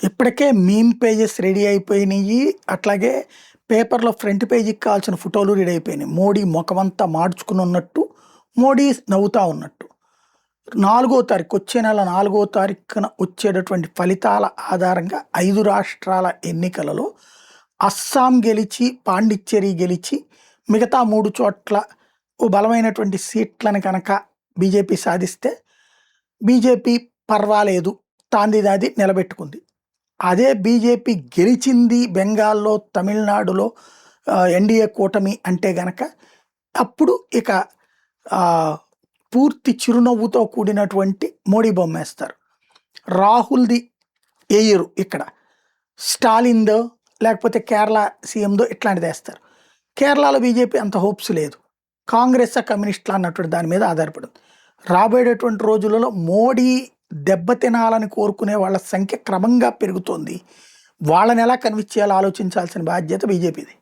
ఇప్పటికే meme pages ready అయిపోయినాయి. అట్లాగే పేపర్‌లో ఫ్రంట్ పేజీకి కావాల్సిన ఫోటోలు రెడీ అయిపోయినాయి. మోడీ మొఖమంతా మాడ్చుకునున్నట్టు, మోడీ నవ్వుతా ఉన్నట్టు. 4 తారీఖు వచ్చే నెల 4 తారీఖున వచ్చేటటువంటి ఫలితాల ఆధారంగా 5 రాష్ట్రాల ఎన్నికలలో అస్సాం గెలిచి, పాండిచ్చేరి గెలిచి, మిగతా 3 చోట్ల ఓ బలమైనటువంటి సీట్లను కనుక బీజేపీ సాధిస్తే, బీజేపీ పర్వాలేదు తాందిదాది నిలబెట్టుకుంది. అదే బీజేపీ గెలిచింది బెంగాల్‌లో, తమిళనాడులో ఎన్‌డీఏ కూటమి అంటే గనక అప్పుడు ఇక పూర్తి చిరునవ్వుతో కూడినటువంటి మోడీ బొమ్మేస్తారు. రాహుల్‌ది ఎయ్యరు ఇక్కడ. స్టాలిన్‌దో లేకపోతే కేరళ సీఎందో ఇట్లాంటిదేస్తారు. కేరళలో బీజేపీ అంత హోప్స్ లేదు. కాంగ్రెసా, కమ్యూనిస్టులా అన్నటువంటి దాని మీద ఆధారపడింది. రాబోయేటటువంటి రోజులలో మోడీ దెబ్బతినాలని కోరుకునే వాళ్ళ సంఖ్య క్రమంగా పెరుగుతోంది. వాళ్ళని ఎలా కన్విన్స్ చేయాలో ఆలోచించాల్సిన బాధ్యత బీజేపీది.